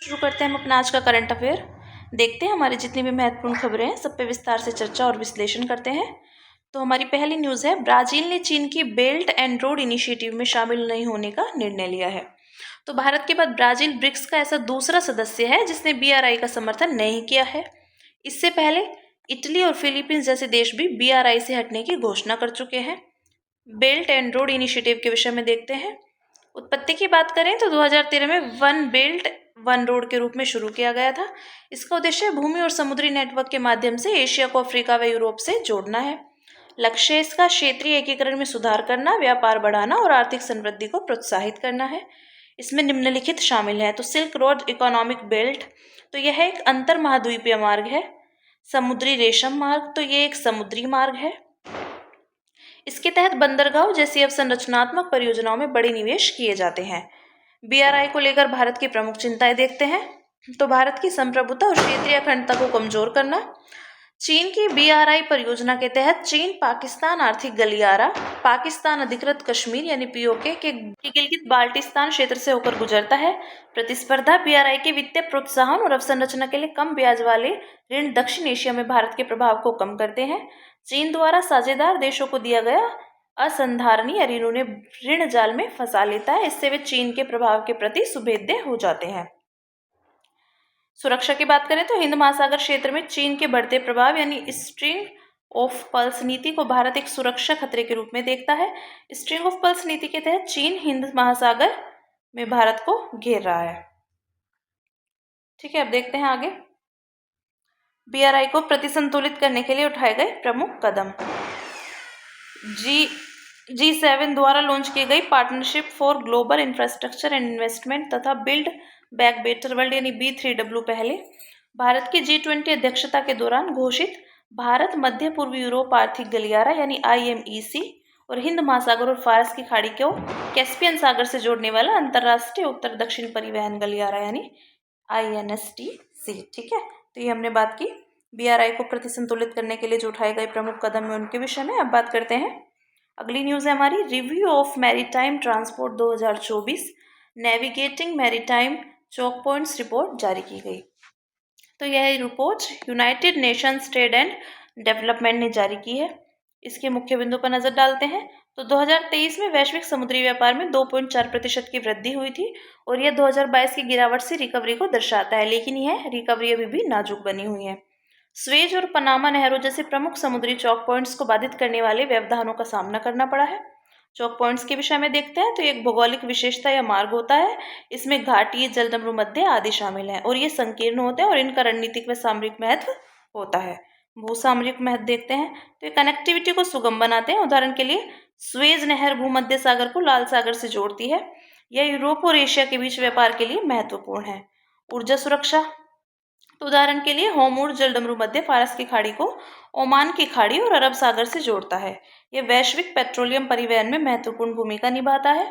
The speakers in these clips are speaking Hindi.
शुरू करते हैं हम अपना आज का करंट अफेयर। देखते हैं हमारी जितनी भी महत्वपूर्ण खबरें हैं सब पे विस्तार से चर्चा और विश्लेषण करते हैं। तो हमारी पहली न्यूज़ है, ब्राजील ने चीन की बेल्ट एंड रोड इनिशिएटिव में शामिल नहीं होने का निर्णय लिया है। तो भारत के बाद ब्राजील ब्रिक्स का ऐसा दूसरा सदस्य है जिसने बीआरआई का समर्थन नहीं किया है। इससे पहले इटली और फिलीपींस जैसे देश भी बीआरआई से हटने की घोषणा कर चुके हैं। बेल्ट एंड रोड इनिशिएटिव के विषय में देखते हैं। उत्पत्ति की बात करें तो 2013 में वन बेल्ट वन रोड के रूप में शुरू किया गया था। इसका उद्देश्य भूमि और समुद्री नेटवर्क के माध्यम से एशिया को अफ्रीका व यूरोप से जोड़ना है। लक्ष्य इसका क्षेत्रीय एकीकरण में सुधार करना, व्यापार बढ़ाना और आर्थिक समृद्धि को प्रोत्साहित करना है। इसमें निम्नलिखित शामिल है। तो सिल्क रोड इकोनॉमिक बेल्ट, तो यह एक अंतर महाद्वीपीय मार्ग है। समुद्री रेशम मार्ग, तो यह एक समुद्री मार्ग है। इसके तहत बंदरगाह जैसी अवसंरचनात्मक परियोजनाओं में बड़े निवेश किए जाते हैं। बीआरआई को लेकर भारत की प्रमुख चिंताएं देखते हैं। तो भारत की संप्रभुता और क्षेत्रीय अखंडता को कमजोर करना। चीन की बीआरआई परियोजना के तहत चीन पाकिस्तान आर्थिक गलियारा, पाकिस्तान अधिकृत कश्मीर यानी पीओके के गिलगित बाल्टिस्तान क्षेत्र से होकर गुजरता है। प्रतिस्पर्धा बीआरआई के वित्तीय प्रोत्साहन और अवसंरचना के लिए कम ब्याज वाले ऋण दक्षिण एशिया में भारत के प्रभाव को कम करते हैं। चीन द्वारा साझेदार देशों को दिया गया असंधारणीय ऋण उन्हें ऋण जाल में फंसा लेता है। इससे वे चीन के प्रभाव के प्रति सुभेद्य हो जाते हैं। सुरक्षा की बात करें तो हिंद महासागर क्षेत्र में चीन के बढ़ते प्रभाव यानी स्ट्रिंग ऑफ पल्स नीति को भारत एक सुरक्षा खतरे के रूप में देखता है। स्ट्रिंग ऑफ पल्स नीति के तहत चीन हिंद महासागर में भारत को घेर रहा है। ठीक है, अब देखते हैं आगे। बीआरआई को प्रतिसंतुलित करने के लिए उठाए गए प्रमुख कदम। G7 द्वारा लॉन्च की गई partnership for global infrastructure and investment तथा बिल्ड बैक बेटर वर्ल्ड यानी B3W पहले भारत की G20 अध्यक्षता के दौरान घोषित भारत मध्य पूर्व यूरोप आर्थिक गलियारा यानी IMEC और हिंद महासागर और फारस की खाड़ी को कैस्पियन सागर से जोड़ने वाला अंतर्राष्ट्रीय उत्तर दक्षिण परिवहन गलियारा यानी INSTC। ठीक है, तो ये हमने बात की बीआरआई को प्रतिसंतुलित करने के लिए जो उठाए गए प्रमुख कदम है उनके विषय में। अब बात करते हैं, अगली न्यूज़ है हमारी, review of maritime transport 2024 navigating maritime Chowk points report जारी की गई। तो यह report United Nations trade and development ने जारी की है। इसके मुख्य बिंदु पर नजर डालते हैं। तो 2023 में वैश्विक समुद्री व्यापार में 2.4% की वृद्धि हुई थी और यह 2022 की गिरावट से रिकवरी को दर्शाता है, लेकिन यह रिकवरी अभी भी नाजुक बनी हुई है। स्वेज और पनामा नहरों जैसे प्रमुख समुद्री चौक पॉइंट्स को बाधित करने वाले व्यवधानों का सामना करना पड़ा है। चौक पॉइंट्स के विषय में देखते हैं तो एक भौगोलिक विशेषता या मार्ग होता है। इसमें घाटी, जलदमरू मध्य आदि शामिल हैं और ये संकीर्ण होते हैं और इनका रणनीतिक व सामरिक महत्व होता है। भूसामरिक महत्व देखते हैं तो ये कनेक्टिविटी को सुगम बनाते हैं। उदाहरण के लिए स्वेज नहर भूमध्य सागर को लाल सागर से जोड़ती है। यह यूरोप और एशिया के बीच व्यापार के लिए महत्वपूर्ण है। ऊर्जा सुरक्षा, तो उदाहरण के लिए होर्मुज जलदमरू मध्य फारस की खाड़ी को ओमान की खाड़ी और अरब सागर से जोड़ता है। यह वैश्विक पेट्रोलियम परिवहन में महत्वपूर्ण भूमिका निभाता है।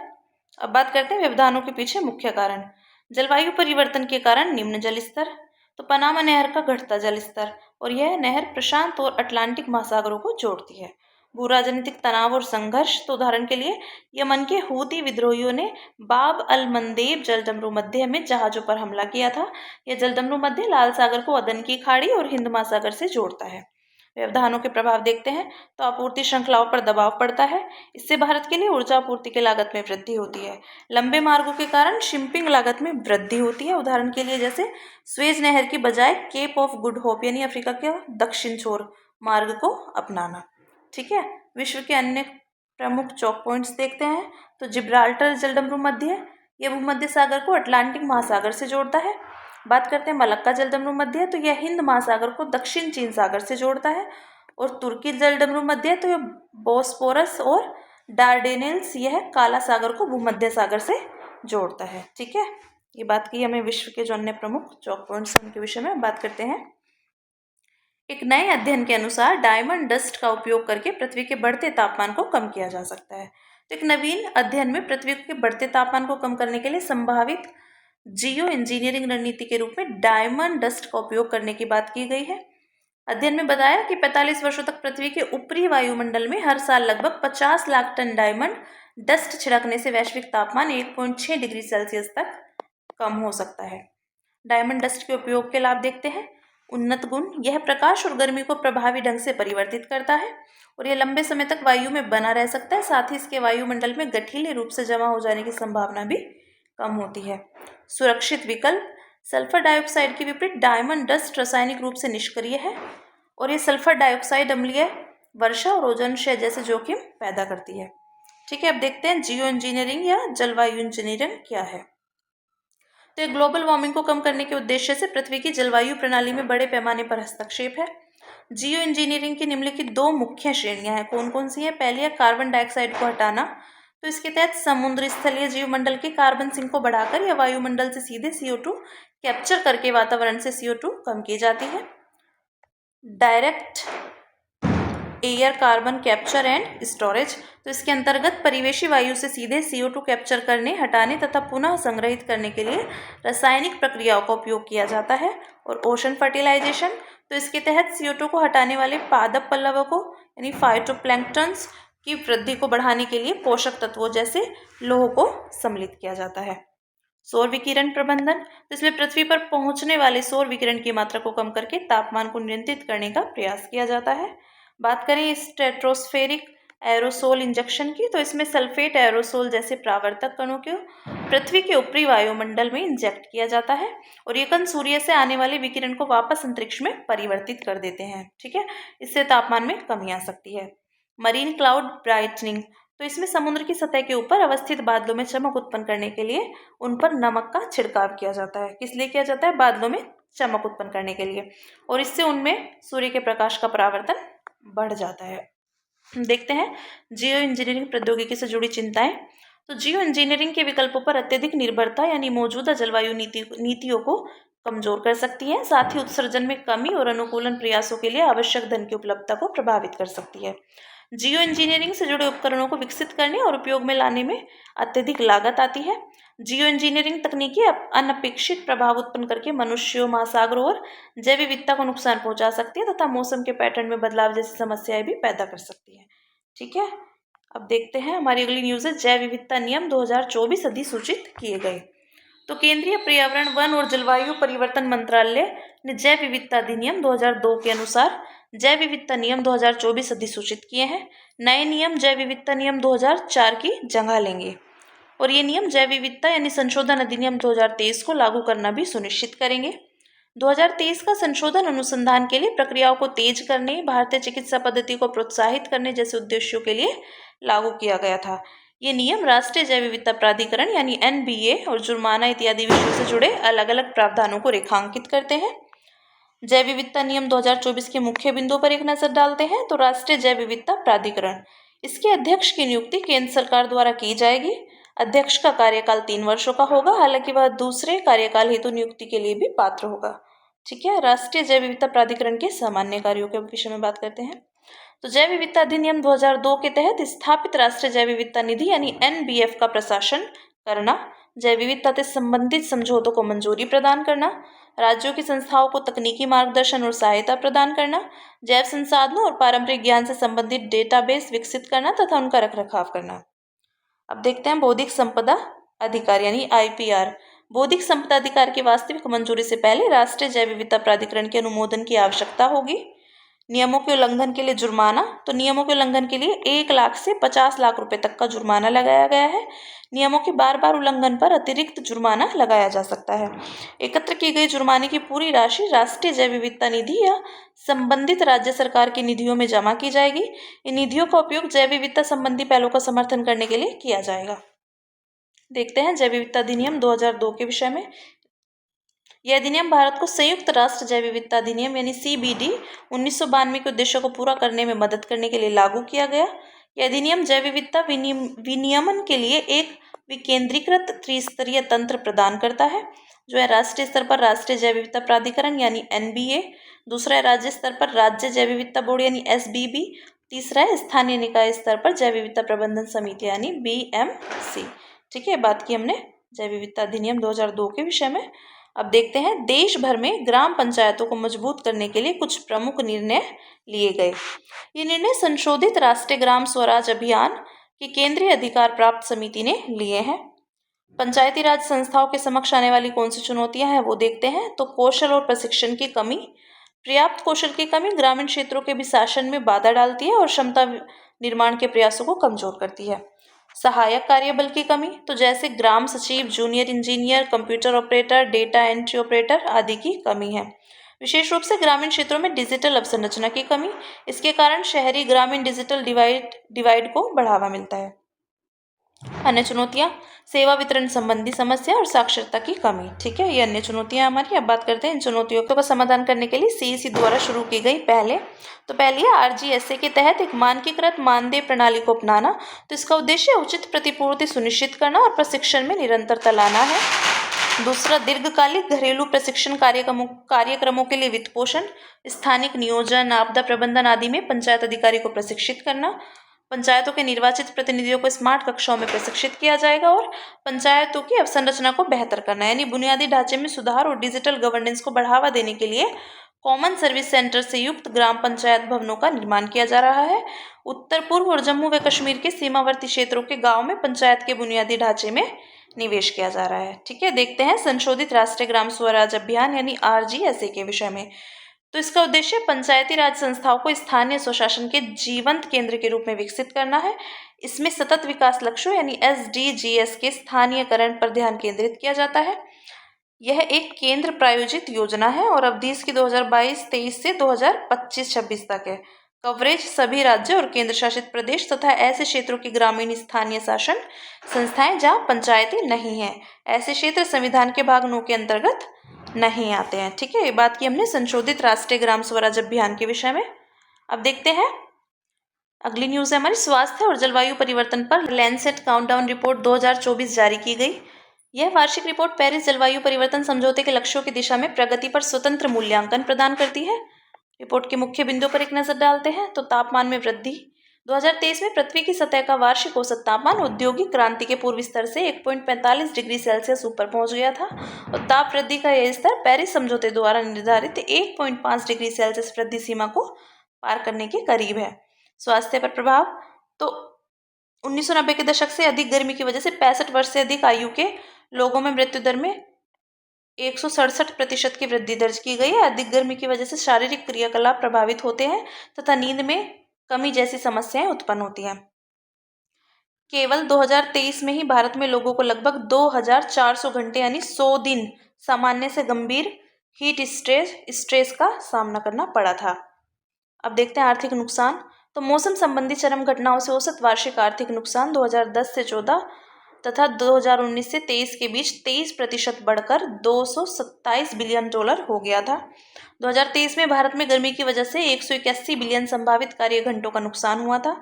अब बात करते हैं व्यवधानों के पीछे मुख्य कारण। जलवायु परिवर्तन के कारण निम्न जल स्तर, तो पनामा नहर का घटता जल स्तर और यह नहर प्रशांत और अटलांटिक महासागरों को जोड़ती है। भू राजनीतिक तनाव और संघर्ष, तो उदाहरण के लिए यमन के हूती विद्रोहियों ने बाब अल मंदेब जलदमरू मध्य में जहाजों पर हमला किया था। यह जलदमरू मध्य लाल सागर को अदन की खाड़ी और हिंद महासागर से जोड़ता है। व्यवधानों के प्रभाव देखते हैं तो आपूर्ति श्रृंखलाओं पर दबाव पड़ता है। इससे भारत के लिए ऊर्जा आपूर्ति की लागत में वृद्धि होती है। लंबे मार्गों के कारण शिपिंग लागत में वृद्धि होती है। उदाहरण के लिए जैसे स्वेज नहर की बजाय केप ऑफ गुड होप यानी अफ्रीका के दक्षिण छोर मार्ग को अपनाना। ठीक है, विश्व के अन्य प्रमुख चौक पॉइंट्स देखते हैं तो जिब्राल्टर जलदमरू मध्य, यह भूमध्य सागर को अटलांटिक महासागर से जोड़ता है। बात करते हैं मलक्का जलदमरू मध्य, तो यह हिंद महासागर को दक्षिण चीन सागर से जोड़ता है। और तुर्की जलदमरू मध्य, तो यह बोस्पोरस और डार्डेनेल्स, यह काला सागर को भूमध्य सागर से जोड़ता है। ठीक है, ये बात की हमें विश्व के जो अन्य प्रमुख चौक पॉइंट्स उनके विषय में बात करते हैं। एक नए अध्ययन के अनुसार डायमंड डस्ट का उपयोग करके पृथ्वी के बढ़ते तापमान को कम किया जा सकता है। तो एक नवीन अध्ययन में पृथ्वी के बढ़ते तापमान को कम करने के लिए संभावित जियो इंजीनियरिंग रणनीति के रूप में डायमंड डस्ट का उपयोग करने की बात की गई है। अध्ययन में बताया कि 45 वर्षों तक पृथ्वी के ऊपरी वायुमंडल में हर साल लगभग 50 लाख टन डायमंड डस्ट छिड़कने से वैश्विक तापमान 1.6 डिग्री सेल्सियस तक कम हो सकता है। डायमंड डस्ट के उपयोग के लाभ देखते हैं। उन्नत गुण, यह प्रकाश और गर्मी को प्रभावी ढंग से परिवर्तित करता है और यह लंबे समय तक वायु में बना रह सकता है। साथ ही इसके वायुमंडल में गठीले रूप से जमा हो जाने की संभावना भी कम होती है। सुरक्षित विकल्प, सल्फर डाइऑक्साइड के विपरीत डायमंड डस्ट रासायनिक रूप से निष्क्रिय है और ये सल्फर डाइऑक्साइड अम्लीय, वर्षा और ओजोन क्षय जैसे जोखिम पैदा करती है। ठीक है, अब देखते हैं जियो इंजीनियरिंग या जलवायु इंजीनियरिंग क्या है। तो ग्लोबल वार्मिंग को कम करने के उद्देश्य से पृथ्वी की जलवायु प्रणाली में बड़े पैमाने पर हस्तक्षेप है। जियो इंजीनियरिंग की निम्नलिखित 2 मुख्य श्रेणियां हैं। कौन कौन सी है? पहली है कार्बन डाइऑक्साइड को हटाना। तो इसके तहत समुद्र स्थलीय जीवमंडल के कार्बन सिंक को बढ़ाकर या वायुमंडल से सीधे CO2 कैप्चर करके वातावरण से CO2 कम की जाती है। Direct air carbon capture and storage, तो इसके अंतर्गत परिवेशी वायु से सीधे CO2 कैप्चर करने, हटाने तथा पुनः संग्रहित करने के लिए रासायनिक प्रक्रियाओं का उपयोग किया जाता है। और ओशन फर्टिलाइजेशन, तो इसके तहत CO2 को हटाने वाले पादप पल्लवों यानी फाइटोप्लैंक्टन्स की वृद्धि को बढ़ाने के लिए पोषक तत्वों जैसे लौह को सम्मिलित किया जाता है। सौर विकिरण प्रबंधन, तो इसमें पृथ्वी पर पहुंचने वाले सौर विकिरण की मात्रा को कम करके तापमान को नियंत्रित करने का प्रयास किया जाता है। बात करें स्ट्रेटोस्फेरिक एरोसोल इंजेक्शन की, तो इसमें सल्फेट एरोसोल जैसे प्रावर्तक कणों को पृथ्वी के ऊपरी वायुमंडल में इंजेक्ट किया जाता है और ये कण सूर्य से आने वाले विकिरण को वापस अंतरिक्ष में परिवर्तित कर देते हैं। ठीक है, इससे तापमान में कमी आ सकती है। मरीन क्लाउड ब्राइटनिंग, तो इसमें समुद्र की सतह के ऊपर अवस्थित बादलों में चमक उत्पन्न करने के लिए उन पर नमक का छिड़काव किया जाता है। किस लिए किया जाता है? बादलों में चमक उत्पन्न करने के लिए, और इससे उनमें सूर्य के प्रकाश का परावर्तन बढ़ जाता है। देखते हैं जियो इंजीनियरिंग प्रौद्योगिकी से जुड़ी चिंताएं। तो जियो इंजीनियरिंग के विकल्पों पर अत्यधिक निर्भरता यानी मौजूदा जलवायु नीतियों को कमजोर कर सकती है। साथ ही उत्सर्जन में कमी और अनुकूलन प्रयासों के लिए आवश्यक धन की उपलब्धता को प्रभावित कर सकती है। जियो इंजीनियरिंग से जुड़े उपकरणों को विकसित करने और उपयोग में लाने में अत्यधिक लागत आती है। जियो इंजीनियरिंग तकनीकी अनपेक्षित प्रभाव उत्पन्न करके मनुष्यों, महासागरों और जैव विविधता को नुकसान पहुंचा सकती है तथा मौसम के पैटर्न में बदलाव जैसी समस्याएं भी पैदा कर सकती है। ठीक है, अब देखते हैं हमारी अगली न्यूज है जैव विविधता नियम 2024 अधिसूचित किए गए। तो केंद्रीय पर्यावरण, वन और जलवायु परिवर्तन मंत्रालय ने जैव विविधता अधिनियम 2002 के अनुसार जैव विविधता नियम 2024 अधिसूचित किए हैं। नए नियम जैव विविधता नियम 2004 की जगह लेंगे और ये नियम जैव विविधता यानी संशोधन अधिनियम 2023 को लागू करना भी सुनिश्चित करेंगे। 2023 का संशोधन अनुसंधान के लिए प्रक्रियाओं को तेज करने, भारतीय चिकित्सा पद्धति को प्रोत्साहित करने जैसे उद्देश्यों के लिए लागू किया गया था। ये नियम राष्ट्रीय जैव विविधता प्राधिकरण यानी NBA और जुर्माना इत्यादि विषयों से जुड़े अलग अलग प्रावधानों को रेखांकित करते हैं। जैव विविधता नियम 2024 के मुख्य बिंदुओं पर एक नजर डालते हैं। तो राष्ट्रीय जैव विविधता प्राधिकरण, इसके अध्यक्ष की नियुक्ति केंद्र सरकार द्वारा की जाएगी। अध्यक्ष का कार्यकाल 3 वर्षों का होगा, हालांकि वह दूसरे कार्यकाल हेतु नियुक्ति के लिए भी पात्र होगा। ठीक है, राष्ट्रीय जैव विविधता प्राधिकरण के सामान्य कार्यों के विषय में बात करते हैं। तो जैव विविधता अधिनियम 2002 के तहत स्थापित राष्ट्रीय जैव विविधता निधि यानी NBF का प्रशासन करना, जैव विविधता से संबंधित समझौतों को मंजूरी प्रदान करना, राज्यों की संस्थाओं को तकनीकी मार्गदर्शन और सहायता प्रदान करना, जैव संसाधनों और पारंपरिक ज्ञान से संबंधित डेटाबेस विकसित करना तथा उनका रखरखाव करना। अब देखते हैं बौद्धिक संपदा अधिकार यानी IPR। बौद्धिक संपदा अधिकार की वास्तविक मंजूरी से पहले राष्ट्रीय जैव विविधता प्राधिकरण के अनुमोदन की आवश्यकता होगी। नियमों के उल्लंघन के लिए जुर्माना, तो नियमों के उल्लंघन के लिए 1 लाख से 50 लाख रुपए तक का जुर्माना लगाया गया है। नियमों के बार उल्लंघन पर अतिरिक्त जुर्माना लगाया जा सकता है। एकत्र की गई जुर्माने की पूरी राशि राष्ट्रीय जैव विविधता निधि या संबंधित राज्य सरकार की निधियों में जमा की जाएगी। इन निधियों का उपयोग जैव विविधता संबंधी पहलों का समर्थन करने के लिए किया जाएगा। देखते हैं जैव विविधता अधिनियम 2002 के विषय में। यह अधिनियम भारत को संयुक्त राष्ट्र जैव विविधता अधिनियम यानी CBD 1992 के उद्देश्यों को पूरा करने में मदद करने के लिए लागू किया गया। यह अधिनियम जैव विविधता विनियमन के लिए एक विकेंद्रीकृत त्रिस्तरीय तंत्र प्रदान करता है, जो है राष्ट्रीय स्तर पर राष्ट्रीय जैव विविधता प्राधिकरण यानी NBA, दूसरा है राज्य स्तर पर राज्य जैव विविधता बोर्ड यानी SBB, तीसरा है स्थानीय निकाय स्तर पर जैव विविधता प्रबंधन समिति यानी BMC। ठीक है, बात की हमने जैव विविधता अधिनियम 2002 के विषय में। अब देखते हैं देश भर में ग्राम पंचायतों को मजबूत करने के लिए कुछ प्रमुख निर्णय लिए गए। ये निर्णय संशोधित राष्ट्रीय ग्राम स्वराज अभियान की केंद्रीय अधिकार प्राप्त समिति ने लिए हैं। पंचायती राज संस्थाओं के समक्ष आने वाली कौन सी चुनौतियां हैं वो देखते हैं। तो कौशल और प्रशिक्षण की कमी, पर्याप्त कौशल की कमी ग्रामीण क्षेत्रों के भी शासन में बाधा डालती है और क्षमता निर्माण के प्रयासों को कमजोर करती है। सहायक कार्यबल की कमी, तो जैसे ग्राम सचिव, junior engineer, computer operator, data entry operator आदि की कमी है। विशेष रूप से ग्रामीण क्षेत्रों में डिजिटल अवसंरचना की कमी, इसके कारण शहरी ग्रामीण डिजिटल डिवाइड को बढ़ावा मिलता है। अन्य चुनौतियां, सेवा वितरण संबंधी समस्या और साक्षरता की कमी। ठीक है, ये अन्य चुनौतियां हमारी। अब बात करते हैं इन चुनौतियों का समाधान करने के लिए सीईसी द्वारा शुरू की गई पहली है आरजीएसए के तहत एक मानकीकृत मानदेय प्रणाली को अपनाना। तो इसका उद्देश्य उचित प्रतिपूर्ति सुनिश्चित करना और प्रशिक्षण में निरंतरता लाना है। दूसरा, दीर्घकालिक घरेलू प्रशिक्षण कार्यक्रमों के लिए वित्त पोषण, स्थानिक नियोजन, आपदा प्रबंधन आदि में पंचायत अधिकारी को प्रशिक्षित करना। पंचायतों के निर्वाचित प्रतिनिधियों को स्मार्ट कक्षाओं में प्रशिक्षित किया जाएगा और पंचायतों की अवसंरचना को बेहतर करना, यानी बुनियादी ढांचे में सुधार और डिजिटल गवर्नेंस को बढ़ावा देने के लिए कॉमन सर्विस सेंटर से युक्त ग्राम पंचायत भवनों का निर्माण किया जा रहा है। उत्तर पूर्व और जम्मू व कश्मीर के सीमावर्ती क्षेत्रों के गाँव में पंचायत के बुनियादी ढांचे में निवेश किया जा रहा है। ठीक है, देखते हैं संशोधित राष्ट्रीय ग्राम स्वराज अभियान यानी आरजीएसए के विषय में। तो इसका उद्देश्य पंचायती राज संस्थाओं को स्थानीय स्वशासन के जीवंत केंद्र के रूप में विकसित करना है। इसमें सतत विकास लक्ष्यों यानी एसडीजीएस के स्थानीयकरण पर ध्यान केंद्रित किया जाता है। यह एक केंद्र प्रायोजित योजना है और अवधि इसकी 2022-23 से 2025-26 तक है। कवरेज सभी राज्य और केंद्र शासित प्रदेश तथा ऐसे क्षेत्रों की ग्रामीण स्थानीय शासन संस्थाएं जहां पंचायतें नहीं हैं। ऐसे क्षेत्र संविधान के भाग 9 के अंतर्गत नहीं आते हैं। ठीक है, ये बात की हमने संशोधित राष्ट्रीय ग्राम स्वराज अभियान के विषय में। अब देखते हैं अगली न्यूज है हमारी स्वास्थ्य और जलवायु परिवर्तन पर लैंसेट काउंटडाउन रिपोर्ट 2024 जारी की गई। यह वार्षिक रिपोर्ट पेरिस जलवायु परिवर्तन समझौते के लक्ष्यों की दिशा में प्रगति पर स्वतंत्र मूल्यांकन प्रदान करती है। रिपोर्ट के मुख्य बिंदुओं पर एक नजर डालते हैं। तो तापमान में वृद्धि, 2023 में पृथ्वी की सतह का वार्षिक औसत तापमान औद्योगिक क्रांति के पूर्व स्तर से 1.45 डिग्री सेल्सियस ऊपर पहुंच गया था और ताप वृद्धि का यह स्तर पेरिस समझौते द्वारा निर्धारित 1.5 डिग्री सेल्सियस वृद्धि सीमा को पार करने के करीब है। स्वास्थ्य पर प्रभाव, तो 1990 के दशक से अधिक गर्मी की वजह से 65 वर्ष से अधिक आयु के लोगों में मृत्यु दर में 167% की वृद्धि दर्ज की गई है। अधिक गर्मी की वजह से शारीरिक क्रियाकलाप प्रभावित होते हैं तथा नींद में कमी जैसी समस्याएं उत्पन्न होती हैं। केवल 2023 में ही भारत में लोगों को लगभग 2400 घंटे यानी 100 दिन सामान्य से गंभीर हीट स्ट्रेस का सामना करना पड़ा था। अब देखते हैं आर्थिक नुकसान। तो मौसम संबंधी चरम घटनाओं से औसत वार्षिक आर्थिक नुकसान 2010 से 14 तथा 2019 से 23 के बीच 23% बढ़कर $227 बिलियन हो गया था। 2023 में भारत में गर्मी की वजह से 181 बिलियन संभावित कार्य घंटों का नुकसान हुआ था।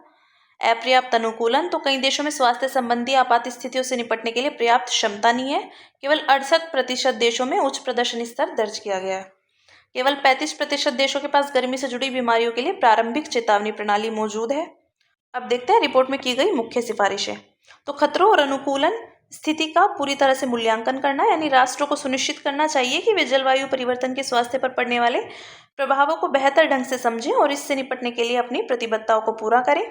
अपर्याप्त अनुकूलन, तो कई देशों में स्वास्थ्य संबंधी आपात स्थितियों से निपटने के लिए पर्याप्त क्षमता नहीं है। केवल 68% देशों में उच्च प्रदर्शन स्तर दर्ज किया गया है। केवल 35% देशों के पास गर्मी से जुड़ी बीमारियों के लिए प्रारंभिक चेतावनी प्रणाली मौजूद है। अब देखते हैं रिपोर्ट में की गई मुख्य सिफारिशें। तो खतरों और अनुकूलन स्थिति का पूरी तरह से मूल्यांकन करना, यानी राष्ट्रों को सुनिश्चित करना चाहिए कि वे जलवायु परिवर्तन के स्वास्थ्य पर पड़ने वाले प्रभावों को बेहतर ढंग से समझें और इससे निपटने के लिए अपनी प्रतिबद्धताओं को पूरा करें।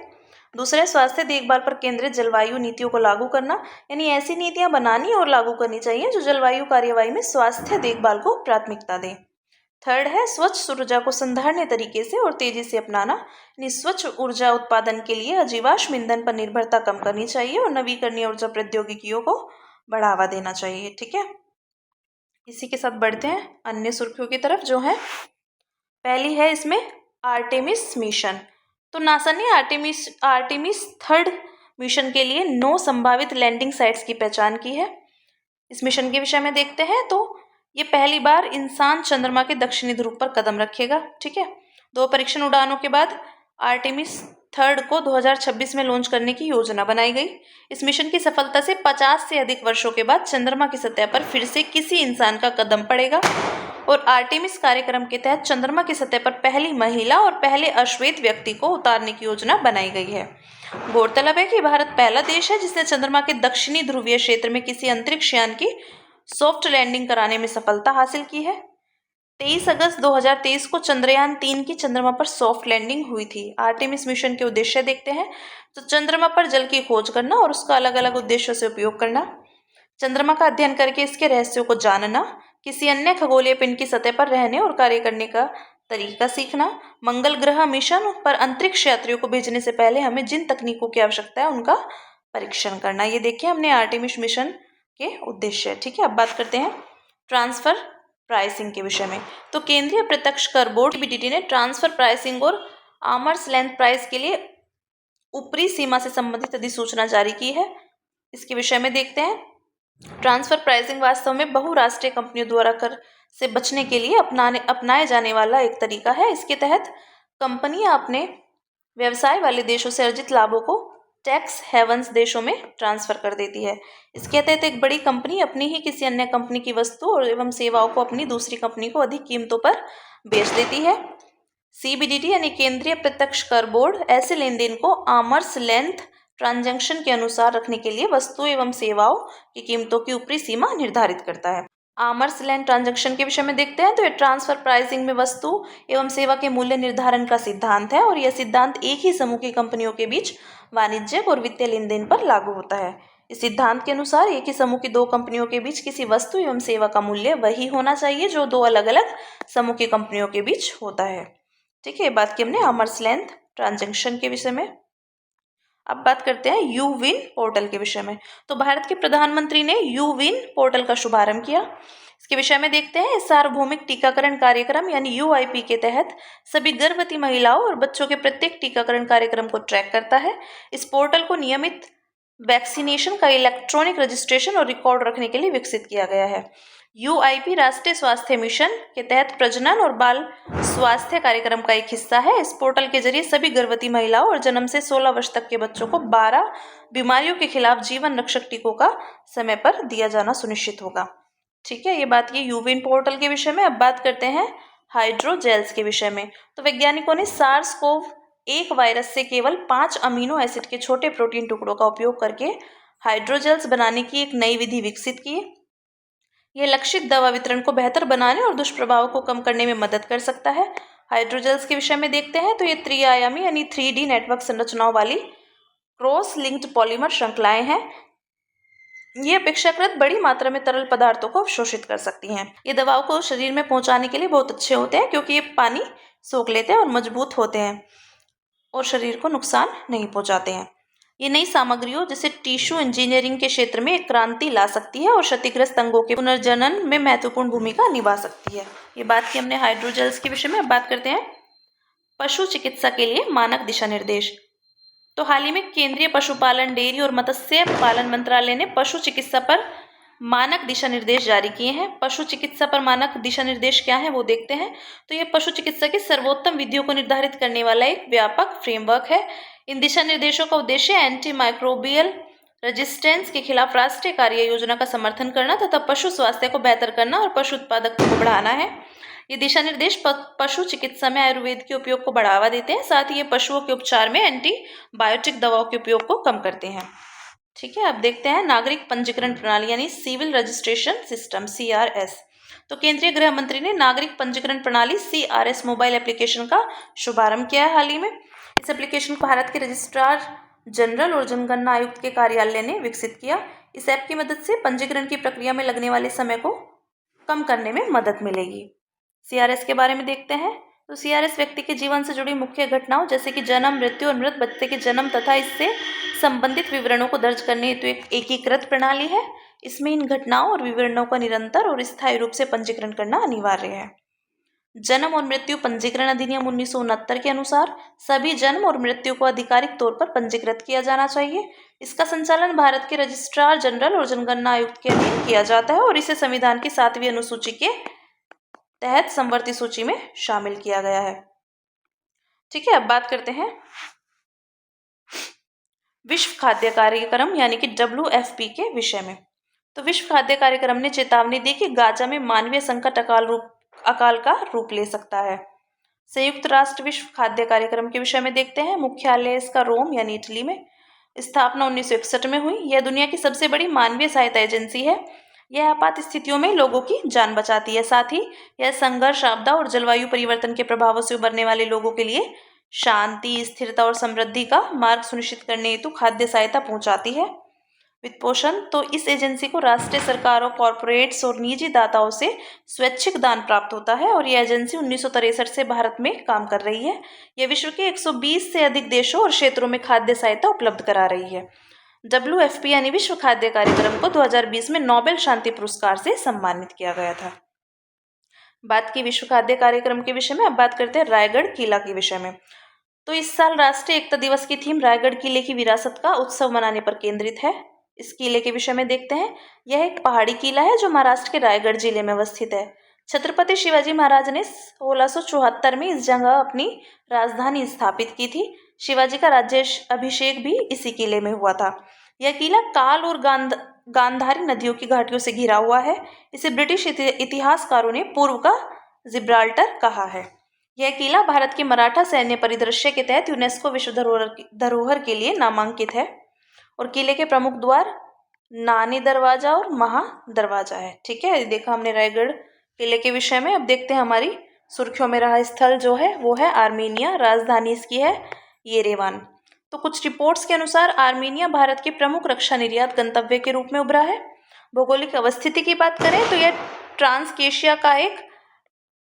दूसरा, स्वास्थ्य देखभाल पर केंद्रित जलवायु नीतियों को लागू करना, यानी ऐसी नीतियां बनानी और लागू करनी चाहिए जो जलवायु कार्यवाही में स्वास्थ्य देखभाल को प्राथमिकता दें। थर्ड है स्वच्छ ऊर्जा को संधारणीय तरीके से और तेजी से अपनाना, यानी स्वच्छ ऊर्जा उत्पादन के लिए अजीवाश्म ईंधन पर निर्भरता कम करनी चाहिए और नवीकरणीय ऊर्जा प्रौद्योगिकियों को बढ़ावा देना चाहिए। ठीक है, इसी के साथ बढ़ते हैं अन्य सुर्खियों की तरफ जो है पहली है इसमें आर्टेमिस मिशन। तो नासा ने आर्टेमिस 3 मिशन के लिए 9 संभावित लैंडिंग साइट्स की पहचान की है। इस मिशन के विषय में देखते हैं। तो ये पहली बार इंसान चंद्रमा के दक्षिणी ध्रुव पर कदम रखेगा। ठीक है, 2 परीक्षण उड़ानों के बाद आर्टेमिस 3 को 2026 में लॉन्च करने की योजना बनाई गई। इस मिशन की सफलता से 50 से अधिक वर्षों के बाद चंद्रमा की सतह पर फिर से किसी इंसान का कदम पड़ेगा और आर्टेमिस कार्यक्रम के तहत चंद्रमा की सतह पर पहली महिला और पहले अश्वेत व्यक्ति को उतारने की योजना बनाई गई है। गौरतलब है कि भारत पहला देश है जिसने चंद्रमा के दक्षिणी ध्रुवीय क्षेत्र में किसी अंतरिक्ष यान की सॉफ्ट लैंडिंग कराने में सफलता हासिल की है। 23 अगस्त 2023 को चंद्रयान 3 की चंद्रमा पर सॉफ्ट लैंडिंग हुई थी। आर्टेमिस मिशन के उद्देश्य देखते हैं। तो चंद्रमा पर जल की खोज करना और उसका अलग अलग उद्देश्यों से उपयोग करना, चंद्रमा का अध्ययन करके इसके रहस्यों को जानना, किसी अन्य खगोलीय पिंड की सतह पर रहने और कार्य करने का तरीका सीखना, मंगल ग्रह मिशन पर अंतरिक्ष यात्रियों को भेजने से पहले हमें जिन तकनीकों की आवश्यकता है उनका परीक्षण करना। ये देखिए हमने आर्टेमिस मिशन के उद्देश्य। ठीक है, अब बात करते हैं ट्रांसफर प्राइसिंग के विषय में। तो केंद्रीय प्रत्यक्ष कर बोर्ड सीबीडीटी ने ट्रांसफर प्राइसिंग और आर्म्स लेंथ प्राइस के लिए ऊपरी सीमा से संबंधित अधिसूचना जारी की है। इसके विषय में देखते हैं। ट्रांसफर प्राइसिंग वास्तव में बहुराष्ट्रीय कंपनियों द्वारा कर से बचने के लिए अपनाए जाने वाला एक तरीका है। इसके तहत कंपनियां अपने व्यवसाय वाले देशों से अर्जित लाभों को टैक्स हेवंस देशों में ट्रांसफर कर देती है। इसके तहत एक बड़ी कंपनी अपनी ही किसी अन्य कंपनी की वस्तु और एवं सेवाओं को अपनी दूसरी कंपनी को अधिक कीमतों पर बेच देती है। सीबीडीटी यानी केंद्रीय प्रत्यक्ष कर बोर्ड ऐसे लेन देन को आर्म्स लेंथ ट्रांजैक्शन के अनुसार रखने के लिए वस्तु एवं सेवाओं की कीमतों की ऊपरी सीमा निर्धारित करता है। आर्म्स लेंथ ट्रांजैक्शन के विषय में देखते हैं। तो ये ट्रांसफर प्राइसिंग में वस्तु एवं सेवा के मूल्य निर्धारण का सिद्धांत है और यह सिद्धांत एक ही समूह की कंपनियों के बीच वाणिज्यिक और वित्तीय लेन देन पर लागू होता है। इस सिद्धांत के अनुसार एक ही समूह की दो कंपनियों के बीच किसी वस्तु एवं सेवा का मूल्य वही होना चाहिए जो दो अलग अलग समूह की कंपनियों के बीच होता है। ठीक है, बात की हमने आर्म्स लेंथ ट्रांजैक्शन के विषय में। अब बात करते हैं यूविन पोर्टल के विषय में। तो भारत के प्रधानमंत्री ने यूविन पोर्टल का शुभारंभ किया। इसके विषय में देखते हैं। सार्वभौमिक टीकाकरण कार्यक्रम यानी यूआईपी के तहत सभी गर्भवती महिलाओं और बच्चों के प्रत्येक टीकाकरण कार्यक्रम को ट्रैक करता है। इस पोर्टल को नियमित वैक्सीनेशन का इलेक्ट्रॉनिक रजिस्ट्रेशन और रिकॉर्ड रखने के लिए विकसित किया गया है। यूआईपी राष्ट्रीय स्वास्थ्य मिशन के तहत प्रजनन और बाल स्वास्थ्य कार्यक्रम का एक हिस्सा है। इस पोर्टल के जरिए सभी गर्भवती महिलाओं और जन्म से 16 वर्ष तक के बच्चों को 12 बीमारियों के खिलाफ जीवन रक्षक टीकों का समय पर दिया जाना सुनिश्चित होगा। ठीक है, ये बात की यूविन पोर्टल के विषय में। अब बात करते हैं हाइड्रोजेल्स के विषय में। तो वैज्ञानिकों ने SARS-CoV-1 वायरस से केवल 5 अमीनो एसिड के छोटे प्रोटीन टुकड़ों का उपयोग करके हाइड्रोजेल्स बनाने की एक नई विधि विकसित की। यह लक्षित दवा वितरण को बेहतर बनाने और दुष्प्रभावों को कम करने में मदद कर सकता है। हाइड्रोजेल्स के विषय में देखते हैं। तो ये त्रिआयामी यानी 3D नेटवर्क संरचनाओं वाली क्रॉस लिंक्ड पॉलीमर श्रृंखलाएं हैं। ये अपेक्षाकृत बड़ी मात्रा में तरल पदार्थों को अवशोषित कर सकती हैं। ये दवाओं को शरीर में पहुंचाने के लिए बहुत अच्छे होते हैं क्योंकि ये पानी सोख लेते हैं और मजबूत होते हैं और शरीर को नुकसान नहीं पहुंचाते हैं। ये नई सामग्रियों जैसे टिश्यू इंजीनियरिंग के क्षेत्र में एक क्रांति ला सकती है और क्षतिग्रस्त अंगों के पुनर्जनन में महत्वपूर्ण भूमिका निभा सकती है। ये बात की हमने हाइड्रोजेल्स के विषय में। अब बात करते हैं पशु चिकित्सा के लिए मानक दिशा निर्देश। तो हाल ही में केंद्रीय पशुपालन, डेयरी और मत्स्य पालन मंत्रालय ने पशु चिकित्सा पर मानक दिशा निर्देश जारी किए हैं। पशु चिकित्सा पर मानक दिशा निर्देश क्या है वो देखते हैं। तो ये पशु चिकित्सा की सर्वोत्तम विधियों को निर्धारित करने वाला एक व्यापक फ्रेमवर्क है। इन दिशा निर्देशों का उद्देश्य एंटी माइक्रोबियल रेजिस्टेंस के खिलाफ राष्ट्रीय कार्य योजना का समर्थन करना तथा पशु स्वास्थ्य को बेहतर करना और पशु उत्पादकता को बढ़ाना है। ये दिशा निर्देश पशु चिकित्सा में आयुर्वेद के उपयोग को बढ़ावा देते हैं। साथ ही ये पशुओं के उपचार में एंटीबायोटिक दवाओं के उपयोग को कम करते हैं। ठीक है, अब देखते हैं नागरिक पंजीकरण प्रणाली यानी सिविल रजिस्ट्रेशन सिस्टम CRS। तो केंद्रीय गृह मंत्री ने नागरिक पंजीकरण प्रणाली CRS मोबाइल एप्लीकेशन का शुभारंभ किया है हाल ही में। इस एप्लीकेशन को भारत के रजिस्ट्रार जनरल और जनगणना आयुक्त के कार्यालय ने विकसित किया। इस ऐप की मदद से पंजीकरण की प्रक्रिया में लगने वाले समय को कम करने में मदद मिलेगी। CRS के बारे में देखते हैं। तो CRS व्यक्ति के जीवन से जुड़ी मुख्य घटनाओं जैसे कि जन्म, मृत्यु और मृत बच्चे के जन्म तथा इससे संबंधित विवरणों को दर्ज करने हेतु एक एकीकृत प्रणाली है। इसमें इन घटनाओं और विवरणों का निरंतर और स्थायी रूप से पंजीकरण करना अनिवार्य है। जन्म और मृत्यु पंजीकरण अधिनियम 1969 के अनुसार सभी जन्म और मृत्यु को आधिकारिक तौर पर पंजीकृत किया जाना चाहिए। इसका संचालन भारत के रजिस्ट्रार जनरल और जनगणना आयुक्त के अधीन किया जाता है और इसे संविधान की 7वीं अनुसूची के तहत समवर्ती सूची में शामिल किया गया है। ठीक है, अब बात करते हैं विश्व खाद्य कार्यक्रम यानी कि WFP के विषय में। तो विश्व खाद्य कार्यक्रम ने चेतावनी दी कि गाजा में मानवीय संकट अकाल का रूप ले सकता है। संयुक्त राष्ट्र विश्व खाद्य कार्यक्रम के विषय में देखते हैं। मुख्यालय इसका रोम यानी इटली में। स्थापना 1961 में हुई। यह दुनिया की सबसे बड़ी मानवीय सहायता एजेंसी है। यह आपात स्थितियों में लोगों की जान बचाती है। साथ ही यह संघर्ष, आपदा और जलवायु परिवर्तन के प्रभावों से उबरने वाले लोगों के लिए शांति, स्थिरता और समृद्धि का मार्ग सुनिश्चित करने हेतु खाद्य सहायता पहुंचाती है। वित्त पोषण तो इस एजेंसी को राष्ट्रीय सरकारों, कॉरपोरेट्स और निजी दाताओं से स्वैच्छिक दान प्राप्त होता है और यह एजेंसी 1963 से भारत में काम कर रही है। यह विश्व के 120 से अधिक देशों और क्षेत्रों में खाद्य सहायता उपलब्ध करा रही है। WFP यानी विश्व खाद्य कार्यक्रम को 2020 में नोबेल शांति पुरस्कार से सम्मानित किया गया था। बात की विश्व खाद्य कार्यक्रम के विषय में। अब बात करते हैं रायगढ़ किला के विषय में। तो इस साल राष्ट्रीय एकता दिवस की थीम रायगढ़ किले की विरासत का उत्सव मनाने पर केंद्रित है। इस किले के विषय में देखते हैं। यह एक पहाड़ी किला है जो महाराष्ट्र के रायगढ़ जिले में अवस्थित है। छत्रपति शिवाजी महाराज ने 1674 में इस जगह अपनी राजधानी स्थापित की थी। शिवाजी का राज्याभिषेक भी इसी किले में हुआ था। यह किला काल और गांधारी नदियों की घाटियों से घिरा हुआ है। इसे ब्रिटिश इतिहासकारों ने पूर्व का जिब्राल्टर कहा है। यह किला भारत के मराठा सैन्य परिदृश्य के तहत यूनेस्को विश्व धरोहर के लिए नामांकित है और किले के प्रमुख द्वार नानी दरवाजा और महा दरवाजा है। ठीक है, देखा हमने रायगढ़ किले के विषय में। अब देखते हैं हमारी सुर्खियों में रहा स्थल जो है वो है आर्मीनिया। राजधानी इसकी है येरेवान। तो कुछ रिपोर्ट्स के अनुसार आर्मीनिया भारत के प्रमुख रक्षा निर्यात गंतव्य के रूप में उभरा है। भौगोलिक अवस्थिति की बात करें तो यह ट्रांसकेशिया का एक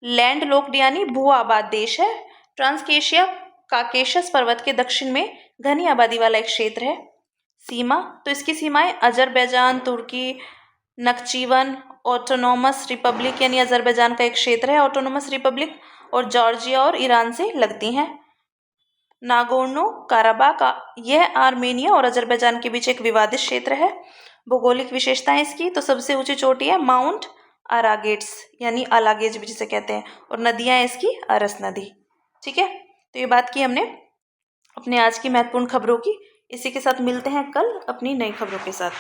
लैंड लॉक्ड यानी भू आबाद देश है। ट्रांसकेशिया काकेशस पर्वत के दक्षिण में घनी आबादी वाला एक क्षेत्र है। सीमा तो इसकी सीमाएं अजरबैजान, तुर्की, नक्चीवन, ऑटोनोमस रिपब्लिक यानी अजरबैजान का एक क्षेत्र है ऑटोनोमस रिपब्लिक, और जॉर्जिया और ईरान से लगती हैं। नागोर्नो काराबाख यह आर्मेनिया और अजरबैजान के बीच एक विवादित क्षेत्र है। भौगोलिक विशेषताएं इसकी तो सबसे ऊंची चोटी है माउंट अरागेट्स यानी अलागेज भी जिसे कहते हैं, और नदियां हैं इसकी अरस नदी। ठीक है, तो ये बात की हमने अपने आज की महत्वपूर्ण खबरों की। इसी के साथ मिलते हैं कल अपनी नई खबरों के साथ।